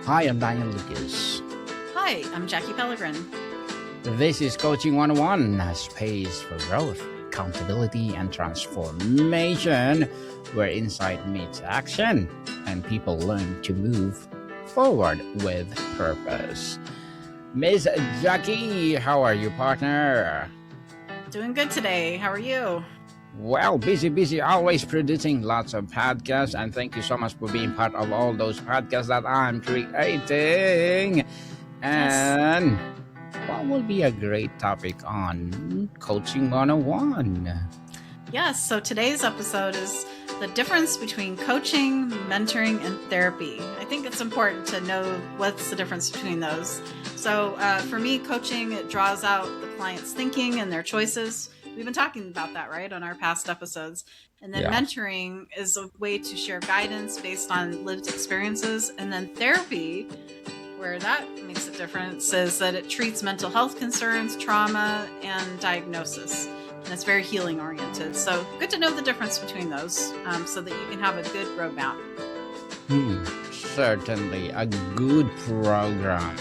Hi, I'm Daniel Lucas. Hi, I'm Jackie Pellegrin. This is Coaching 101, a space for growth, accountability, and transformation, where insight meets action and people learn to move forward with purpose. Miss Jackie, how are you, partner? Doing good today. How are you? Well, busy, always producing lots of podcasts, and thank you so much for being part of all those podcasts that I'm creating. And what will be a great topic on Coaching 101? Yes, so today's episode is the difference between coaching, mentoring, and therapy. I think it's important to know what's the difference between those. So for me, coaching, it draws out the client's thinking and their choices. We've been talking about that, right, on our past episodes. And then mentoring is a way to share guidance based on lived experiences. And then therapy, where that makes a difference, is that it treats mental health concerns, trauma, and diagnosis. And it's very healing oriented. So good to know the difference between those so that you can have a good roadmap. Certainly, a good program.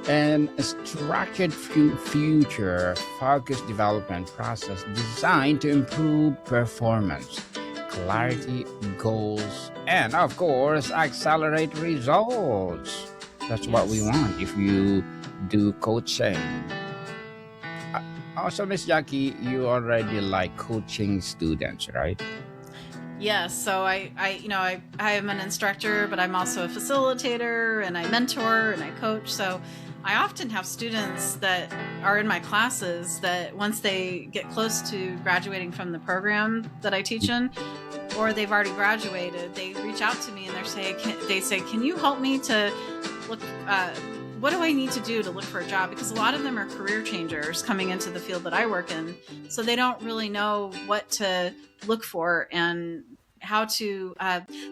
And a structured future focused development process designed to improve performance, clarity, goals, and of course, accelerate results. That's what we want if you do coaching. Also, Miss Jackie, you already like coaching students, right? Yes. So I am an instructor, but I'm also a facilitator, and I mentor and I coach. So I often have students that are in my classes that once they get close to graduating from the program that I teach in, or they've already graduated, they reach out to me and they say, can you help me to look, what do I need to do to look for a job? Because a lot of them are career changers coming into the field that I work in. So they don't really know what to look for and how to,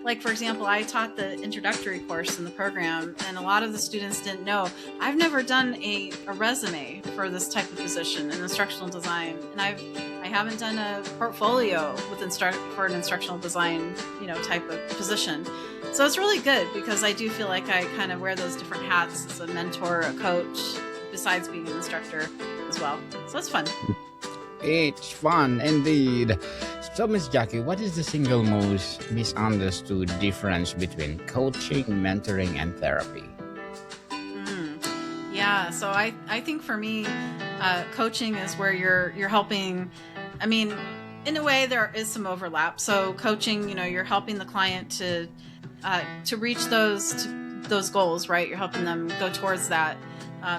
like, for example, I taught the introductory course in the program, and a lot of the students didn't know. I've never done a resume for this type of position in instructional design, and I haven't done a portfolio with for an instructional design, type of position. So it's really good because I do feel like I kind of wear those different hats as a mentor, a coach, besides being an instructor as well. So it's fun. It's fun indeed. So, Miss Jackie, what is the single most misunderstood difference between coaching, mentoring, and therapy? Yeah, so I think for me, coaching is where you're helping. I mean, in a way, there is some overlap. So coaching, you're helping the client to reach those goals, right? You're helping them go towards that.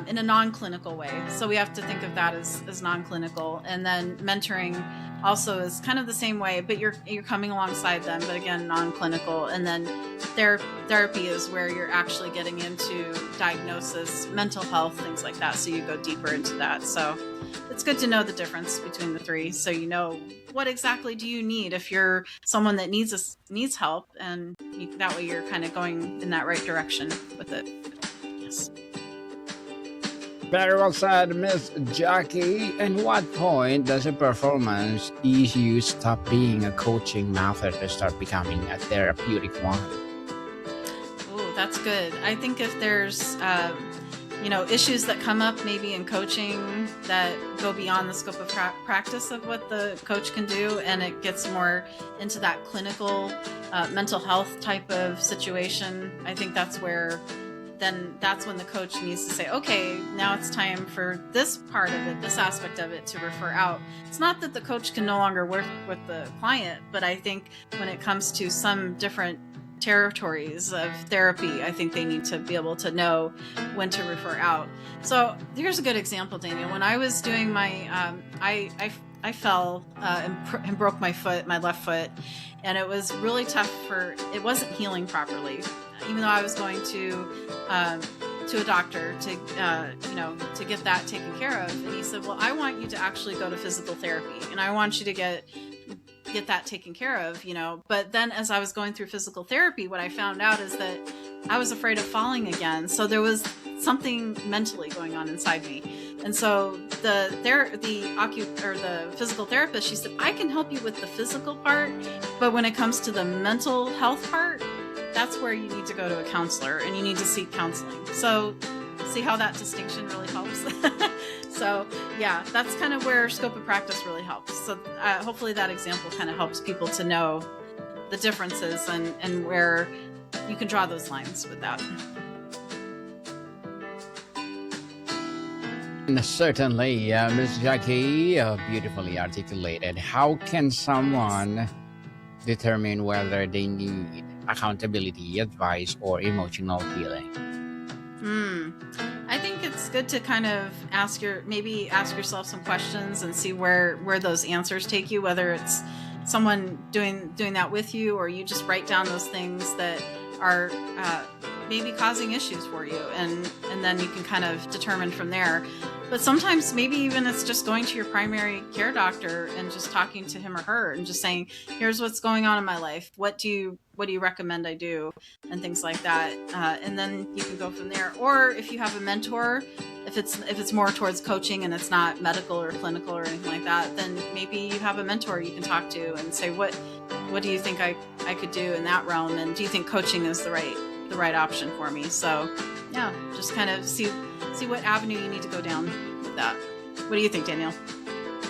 In a non-clinical way. So we have to think of that as non-clinical. And then mentoring also is kind of the same way, but you're coming alongside them, but again, non-clinical. And then therapy is where you're actually getting into diagnosis, mental health, things like that. So you go deeper into that. So it's good to know the difference between the three. So you know what exactly do you need if you're someone that needs help, and that way you're kind of going in that right direction with it. Yes. Very well said, Miss Jackie. And what point does a performance issue stop being a coaching method and start becoming a therapeutic one? Oh, that's good. I think if there's, issues that come up maybe in coaching that go beyond the scope of practice of what the coach can do, and it gets more into that clinical mental health type of situation, I think that's when the coach needs to say, okay, now it's time for this part of it, this aspect of it to refer out. It's not that the coach can no longer work with the client, but I think when it comes to some different territories of therapy, I think they need to be able to know when to refer out. So here's a good example, Daniel. When I was doing my, I fell and broke my left foot, and it was really tough it wasn't healing properly. Even though I was going to a doctor to get that taken care of, and he said, well, I want you to actually go to physical therapy, and I want you to get that taken care of, But then as I was going through physical therapy, what I found out is that I was afraid of falling again. So there was something mentally going on inside me. And so the physical therapist, she said, I can help you with the physical part, but when it comes to the mental health part, that's where you need to go to a counselor and you need to seek counseling. So see how that distinction really helps. So yeah, that's kind of where scope of practice really helps. So hopefully that example kind of helps people to know the differences and where you can draw those lines with that. Certainly, Ms. Jackie, beautifully articulated. How can someone determine whether they need accountability, advice, or emotional healing? I think it's good to kind of ask yourself some questions and see where those answers take you, whether it's someone doing that with you, or you just write down those things that are maybe causing issues for you, and then you can kind of determine from there. But sometimes maybe even it's just going to your primary care doctor and just talking to him or her and just saying, here's what's going on in my life. What do you recommend I do? And things like that. And then you can go from there. Or if you have a mentor, if it's more towards coaching and it's not medical or clinical or anything like that, then maybe you have a mentor you can talk to and say, what do you think I could do in that realm? And do you think coaching is the right option for me? So yeah, just kind of see what avenue you need to go down with that. What do you think, Daniel?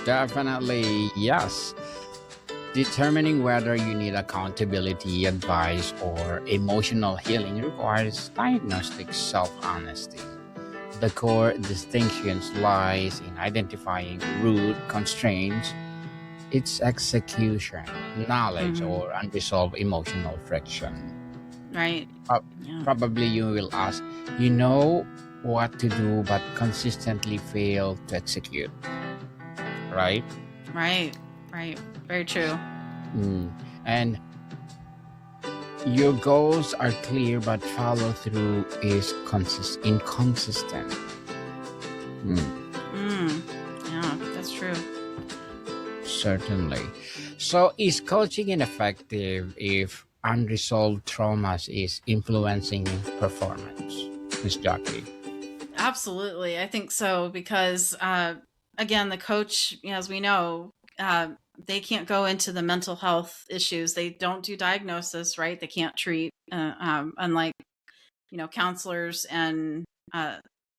Definitely, yes. Determining whether you need accountability, advice, or emotional healing requires diagnostic self-honesty. The core distinctions lies in identifying root constraints, its execution, knowledge, or unresolved emotional friction. Right. Yeah. Probably you will ask, you know what to do, but consistently fail to execute. Right? Right. Very true. And your goals are clear, but follow through is inconsistent. Yeah, that's true. Certainly. So is coaching ineffective if unresolved traumas is influencing performance, Ms. Jackie? Absolutely. I think so, because again, the coach, as we know, they can't go into the mental health issues. They don't do diagnosis, right? They can't treat, unlike, counselors and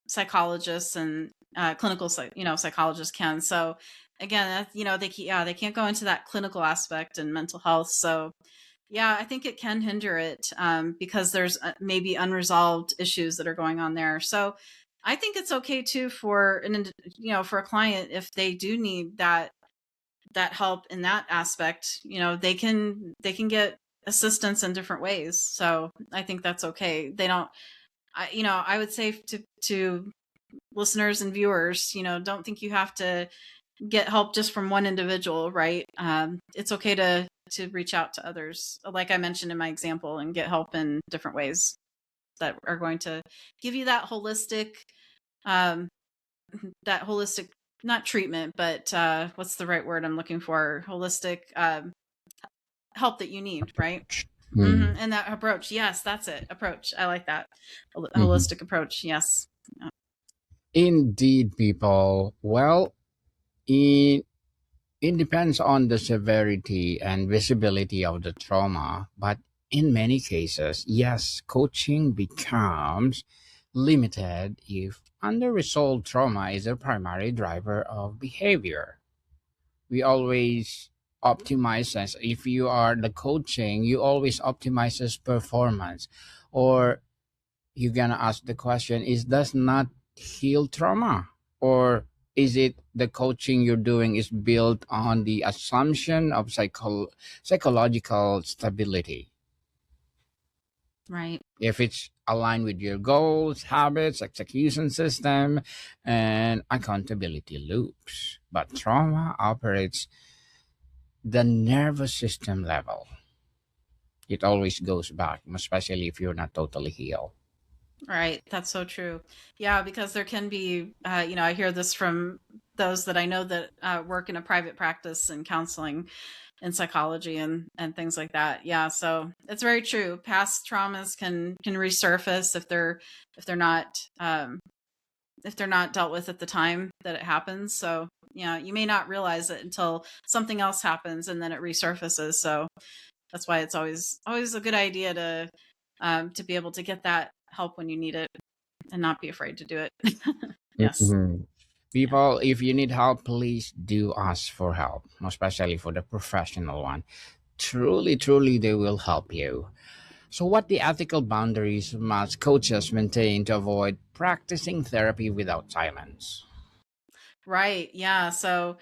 psychologists and clinical, psychologists can. So again, they can't go into that clinical aspect and mental health. So yeah, I think it can hinder it because there's maybe unresolved issues that are going on there. So I think it's okay too for for a client, if they do need that help in that aspect, they can get assistance in different ways. So I think that's okay. They don't, I would say to listeners and viewers, don't think you have to get help just from one individual, right? It's okay to reach out to others, like I mentioned in my example, and get help in different ways that are going to give you that holistic, not treatment, but what's the right word I'm looking for? Holistic help that you need, right? And that approach. Yes, that's it. Approach. I like that. Holistic approach. Yes. Indeed, people. Well, it depends on the severity and visibility of the trauma, but in many cases, yes, coaching becomes limited if unresolved trauma is a primary driver of behavior. We always optimize as if you are the coaching, you always optimizes performance, or you're gonna ask the question, is does not heal trauma, or is it the coaching you're doing is built on the assumption of psychological stability? Right. If it's aligned with your goals, habits, execution system, and accountability loops. But trauma operates the nervous system level. It always goes back, especially if you're not totally healed. Right. That's so true. Yeah, because there can be, I hear this from those that I know that work in a private practice and counseling and psychology and things like that. Yeah. So it's very true. Past traumas can resurface if they're not, if they're not dealt with at the time that it happens. So yeah, you may not realize it until something else happens and then it resurfaces. So that's why it's always a good idea to to be able to get that help when you need it and not be afraid to do it. Yes. Mhm. People, if you need help, please do ask for help, especially for the professional one. Truly, truly, they will help you. So, what the ethical boundaries must coaches maintain to avoid practicing therapy without silence? Right. Yeah. So,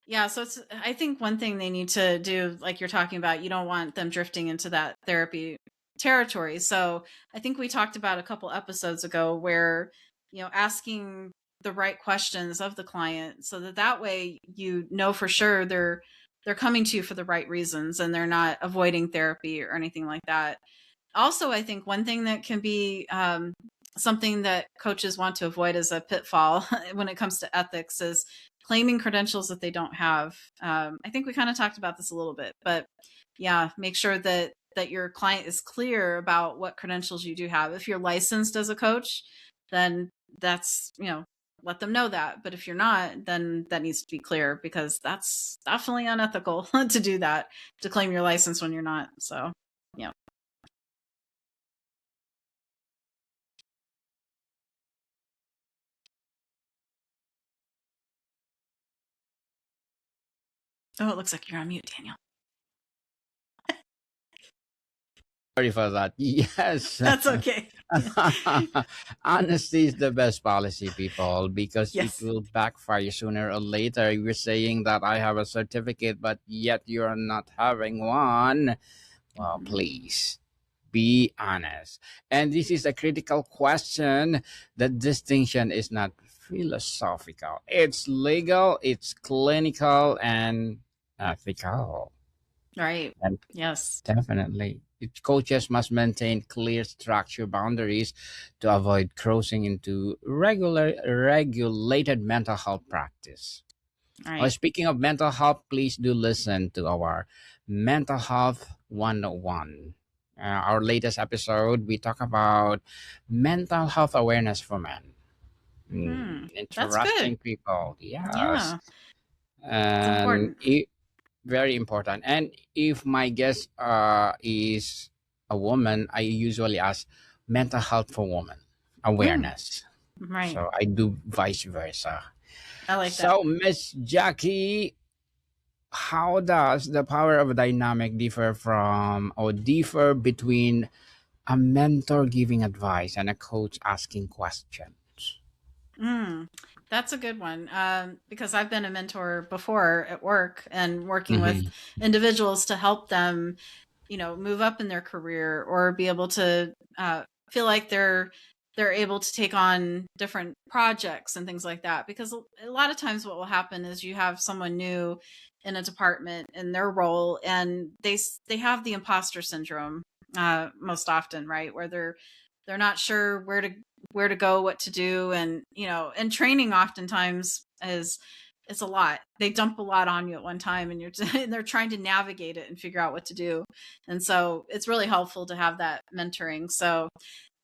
yeah, so it's I think one thing they need to do, like you're talking about, you don't want them drifting into that therapy territory. So I think we talked about a couple episodes ago where, asking the right questions of the client so that that way you know for sure they're coming to you for the right reasons and they're not avoiding therapy or anything like that. Also, I think one thing that can be something that coaches want to avoid as a pitfall when it comes to ethics is claiming credentials that they don't have. I think we kind of talked about this a little bit, but yeah, make sure that your client is clear about what credentials you do have. If you're licensed as a coach, then that's, let them know that. But if you're not, then that needs to be clear because that's definitely unethical to do that, to claim your license when you're not. So, yeah. Oh, it looks like you're on mute, Daniel. Sorry for that. Yes. That's okay. Honesty is the best policy, people, because it Yes. will backfire sooner or later. You're saying that I have a certificate, but yet you're not having one. Well, Mhm. please be honest. And this is a critical question. The distinction is not philosophical, it's legal, it's clinical, and ethical. Right. And Yes. definitely, coaches must maintain clear structure boundaries to avoid crossing into regulated mental health practice. Right. Speaking of mental health, please do listen to our Mental Health 101. Our latest episode, we talk about mental health awareness for men. Hmm. That's good. Interesting, people. Yes. Yeah. It's And important. very important. And if my guest is a woman, I usually ask mental health for women Mm, awareness. right. So I do vice versa. I like that. So, Miss Jackie, how does the power of a dynamic differ from or differ between a mentor giving advice and a coach asking questions? Mm, that's a good one. Because I've been a mentor before at work and working with Mm-hmm. individuals to help them, move up in their career or be able to feel like they're able to take on different projects and things like that. Because a lot of times, what will happen is you have someone new in a department in their role, and they have the imposter syndrome most often, right? Where they're not sure where to go, what to do, and and training oftentimes is it's a lot. They dump a lot on you at one time, and and they're trying to navigate it and figure out what to do. And so it's really helpful to have that mentoring. So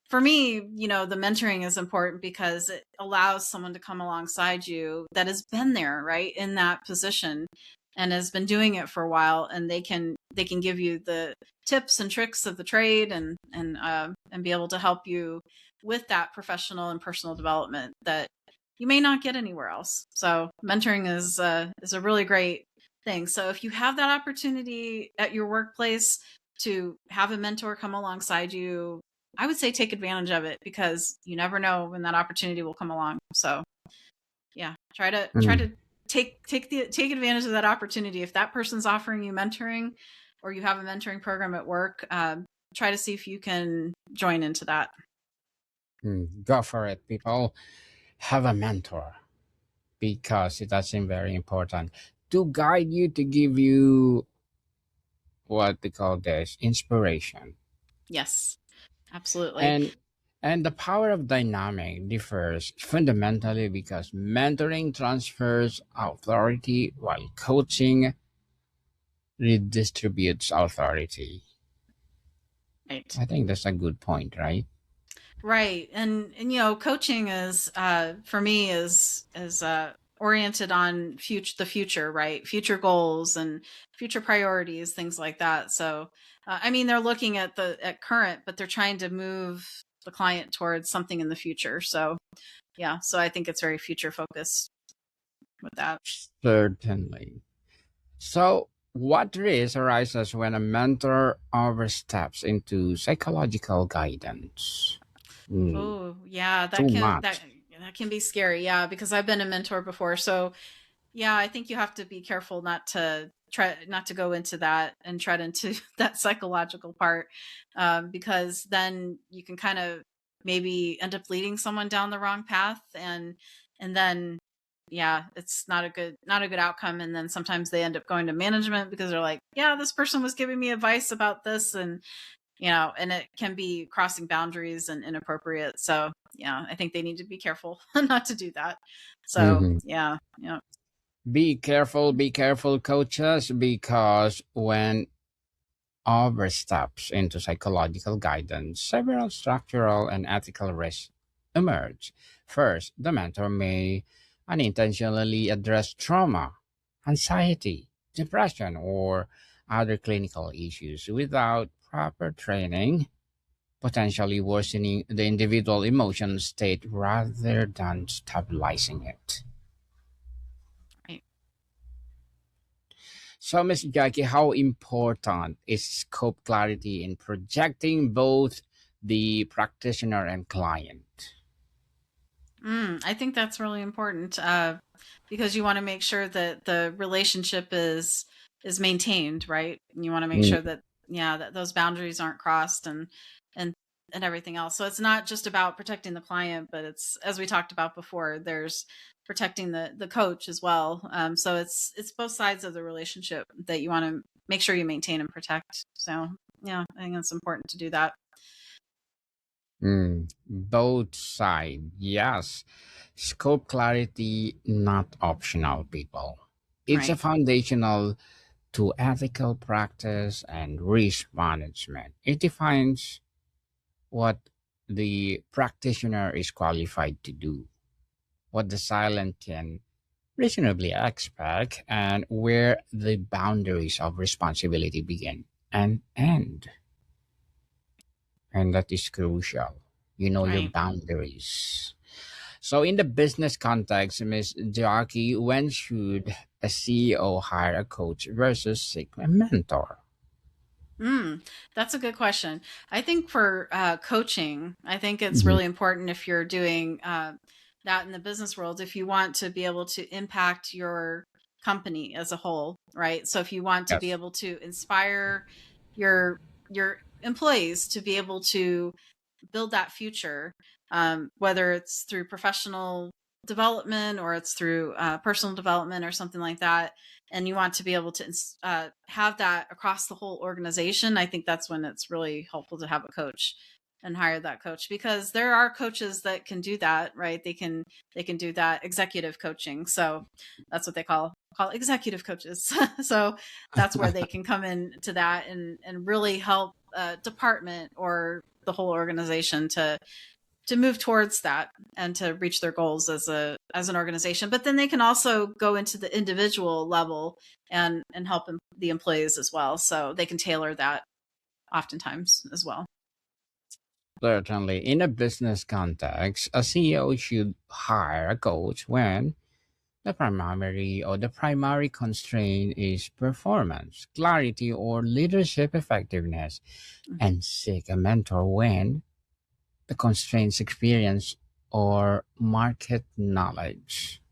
for me, the mentoring is important because it allows someone to come alongside you that has been there, right, in that position and has been doing it for a while, and they can give you the tips and tricks of the trade and be able to help you with that professional and personal development that you may not get anywhere else. So mentoring is a really great thing. So if you have that opportunity at your workplace to have a mentor come alongside you, I would say take advantage of it because you never know when that opportunity will come along. So yeah, try to take advantage of that opportunity. If that person's offering you mentoring, or you have a mentoring program at work, try to see if you can join into that. Go for it, people. Have a mentor because that's very important to guide you, to give you what they call this inspiration. Yes, absolutely. And the power of dynamic differs fundamentally because mentoring transfers authority while coaching redistributes authority. Right. I think that's a good point, right? Right. And coaching is for me is oriented on the future, right? Future goals and future priorities, things like that. So, I mean, they're looking at at current, but they're trying to move the client towards something in the future. So, yeah. So I think it's very future focused with that. Certainly. So, what risk arises when a mentor oversteps into psychological guidance? Hmm, Oh, yeah, too much. that can be scary. Yeah, because I've been a mentor before. So, yeah, I think you have to be careful not to go into that and tread into that psychological part, because then you can kind of maybe end up leading someone down the wrong path, and then yeah, it's not a good outcome. And then sometimes they end up going to management because they're like, yeah, this person was giving me advice about this, and and it can be crossing boundaries and inappropriate. So yeah, I think they need to be careful not to do that. So Mhm. yeah, yeah. Be careful, coaches, because when oversteps into psychological guidance, several structural and ethical risks emerge. First, the mentor may unintentionally address trauma, anxiety, depression, or other clinical issues without proper training, potentially worsening the individual emotional state rather than stabilizing it. Right. So, Ms. Jackie, how important is scope clarity in projecting both the practitioner and client? I think that's really important, because you want to make sure that the relationship is maintained, right? And you want to make Mm, sure that yeah, that those boundaries aren't crossed, and and everything else. So it's not just about protecting the client, but it's, as we talked about before, there's protecting the coach as well. So it's both sides of the relationship that you want to make sure you maintain and protect. So yeah, I think it's important to do that. both sides, yes. Scope clarity, not optional, people. It's a Right. foundational to ethical practice and risk management. It defines what the practitioner is qualified to do, what the silent can reasonably expect, and where the boundaries of responsibility begin and end. And that is crucial. You know your Right. boundaries. So, in the business context, Ms. Jackie, when should a CEO hire a coach versus seek a mentor? Mm, that's a good question. I think for coaching, I think it's Mhm. really important if you're doing that in the business world, if you want to be able to impact your company as a whole, right? So if you want to be Yes. able to inspire your employees to be able to build that future, whether it's through professional development or it's through personal development or something like that, and you want to be able to have that across the whole organization. I think that's when it's really helpful to have a coach and hire that coach, because there are coaches that can do that, right? They can do that executive coaching. So that's what they call executive coaches. So that's where they can come in to that and really help a department or the whole organization to move towards that and to reach their goals as an organization. But then they can also go into the individual level and help the employees as well, so they can tailor that oftentimes as well. Certainly, in a business context, a CEO should hire a coach when the primary constraint is performance, clarity, or leadership effectiveness, and seek a mentor when the constraints experience or market knowledge.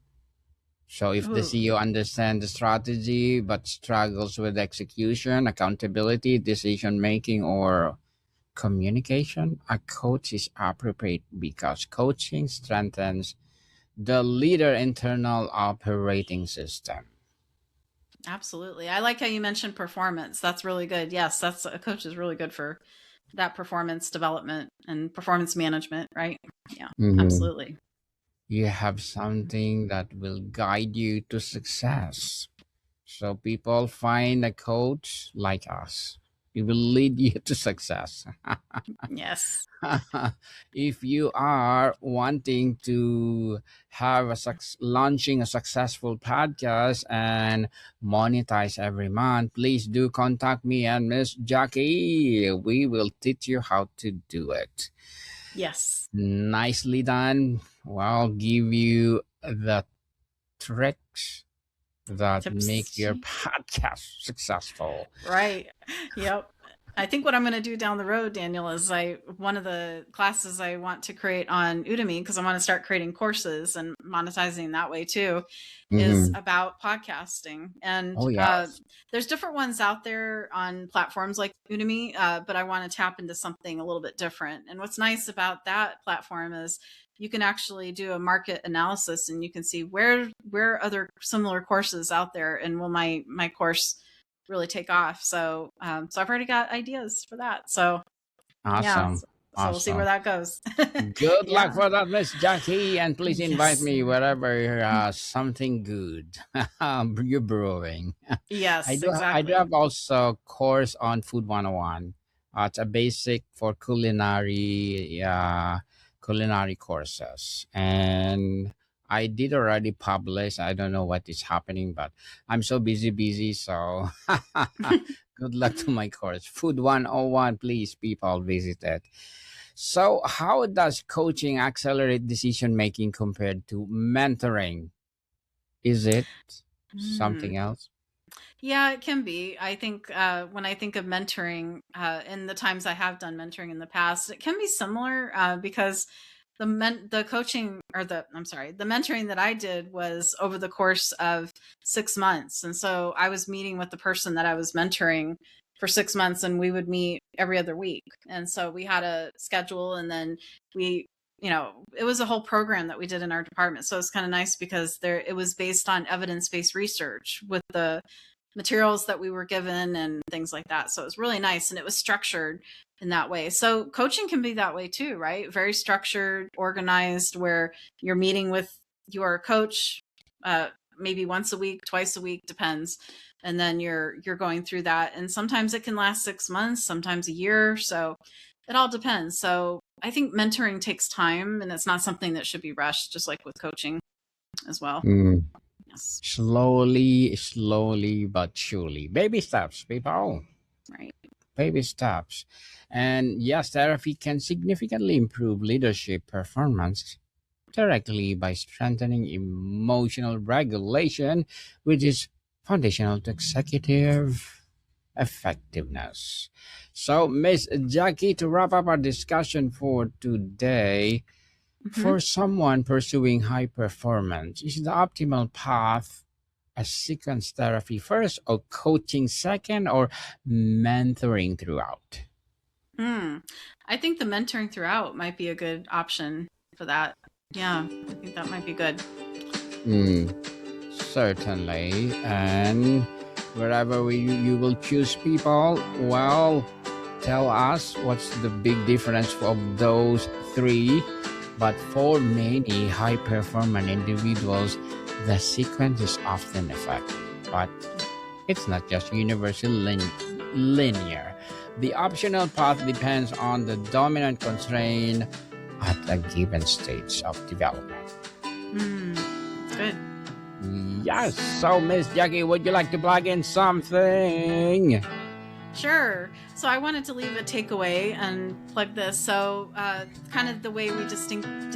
So if the Ooh, CEO understands the strategy but struggles with execution, accountability, decision making, or communication, a coach is appropriate because coaching strengthens the leader internal operating system. absolutely. I like how you mentioned performance. That's really good. Yes, that's a coach is really good for that performance development and performance management, right? Yeah, Mhm. absolutely. You have something that will guide you to success. So people find a coach like us. It will lead you to success. Yes. If you are wanting to have launching a successful podcast and monetize every month, please do contact me and Miss Jackie. We will teach you how to do it. Yes. Nicely done. Well, give you the tricks that make Tips. your podcast successful. Right. Yep. I think what I'm going to do down the road, Daniel, is one of the classes I want to create on Udemy, because I want to start creating courses and monetizing that way too, is Hmm. about podcasting. And Oh yes. there's different ones out there on platforms like Udemy, but I want to tap into something a little bit different. And what's nice about that platform is you can actually do a market analysis and you can see where other similar courses out there, and will my course really take off. So so I've already got ideas for that. So yeah, Awesome. so we'll see where Awesome. that goes. Good luck Yeah. for that, Miss Jackie, and please invite Yes. me wherever something good you're brewing. Yes, I do exactly. have also course on Food 101. It's a basic for culinary courses, and I did already publish. I don't know what is happening, but I'm so busy. So good luck to my course, Food 101. Please, people, visit it. So, how does coaching accelerate decision making compared to mentoring? Is it Mm. something else? Yeah, it can be. I think when I think of mentoring, in the times I have done mentoring in the past, it can be similar because the coaching, or the mentoring that I did was over the course of 6 months, and so I was meeting with the person that I was mentoring for 6 months, and we would meet every other week, and so we had a schedule, and then we. It was a whole program that we did in our department. So it's kind of nice because it was based on evidence-based research with the materials that we were given and things like that. So it was really nice, and it was structured in that way. So coaching can be that way too, right? Very structured, organized, where you're meeting with your coach maybe once a week, twice a week, depends. And then you're going through that. And sometimes it can last 6 months, sometimes a year. So it all depends. So I think mentoring takes time, and it's not something that should be rushed, just like with coaching as well. Mm. Yes. Slowly, but surely. Baby steps, people. Right. Baby steps. And yes, therapy can significantly improve leadership performance directly by strengthening emotional regulation, which is foundational to executive effectiveness. So, Miss Jackie, to wrap up our discussion for today, Mm-hmm. for someone pursuing high performance, is the optimal path a sequence therapy first, or coaching second, or mentoring throughout? I think the mentoring throughout might be a good option for that. Yeah, I think that might be good. Hmm, certainly. And wherever you will choose people, well, tell us what's the big difference of those three. But for many high performing individuals, the sequence is often effective. But it's not just linear. The optional path depends on the dominant constraint at a given stage of development. Mm, good. Yes. So, Miss Jackie, would you like to plug in something? Sure. So I wanted to leave a takeaway and plug this. So, kind of the way we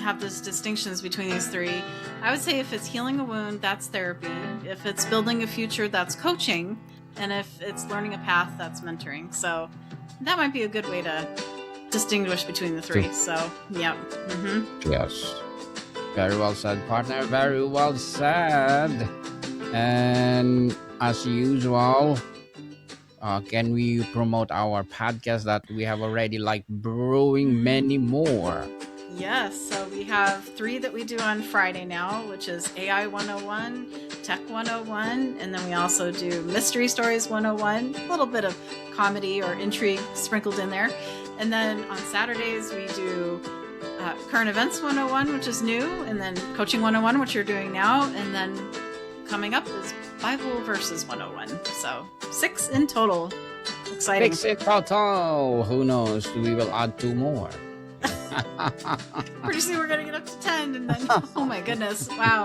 have those distinctions between these three. I would say if it's healing a wound, that's therapy. If it's building a future, that's coaching. And if it's learning a path, that's mentoring. So that might be a good way to distinguish between the three. So, yeah. Mm-hmm. Yes. Very well said, partner. Very well said. And as usual, can we promote our podcast that we have already brewing many more? Yes, so we have 3 that we do on Friday now, which is AI 101, Tech 101, and then we also do Mystery Stories 101, a little bit of comedy or intrigue sprinkled in there. And then on Saturdays, we do Current Events 101, which is new, and then Coaching 101, which you're doing now, and then coming up is Bible Verses 101. So 6 in total. Exciting. Fix it, Toto. Who knows? We will add 2 more. Pretty soon we're gonna get up to 10, and then oh my goodness, wow.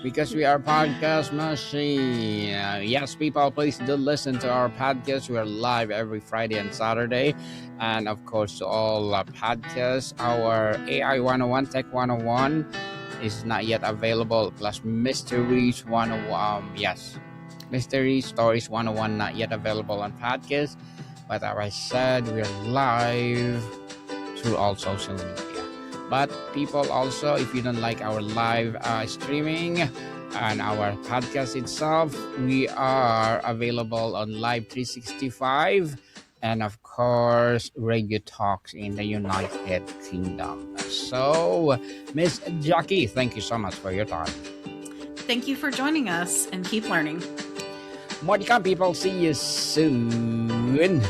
Because we are podcast machine. Yes, people, please do listen to our podcast. We are live every Friday and Saturday. And of course, to all podcasts, our AI 101, Tech 101 is not yet available. Plus Mysteries 101. Yes, Mystery Stories 101 not yet available on podcast. But as I said, we're live through all social media. But people also, if you don't like our live streaming and our podcast itself, we are available on Live 365 and of course Radio Talks in the United Kingdom. So, Miss Jackie, thank you so much for your time. Thank you for joining us, and keep learning. More to come, people. See you soon.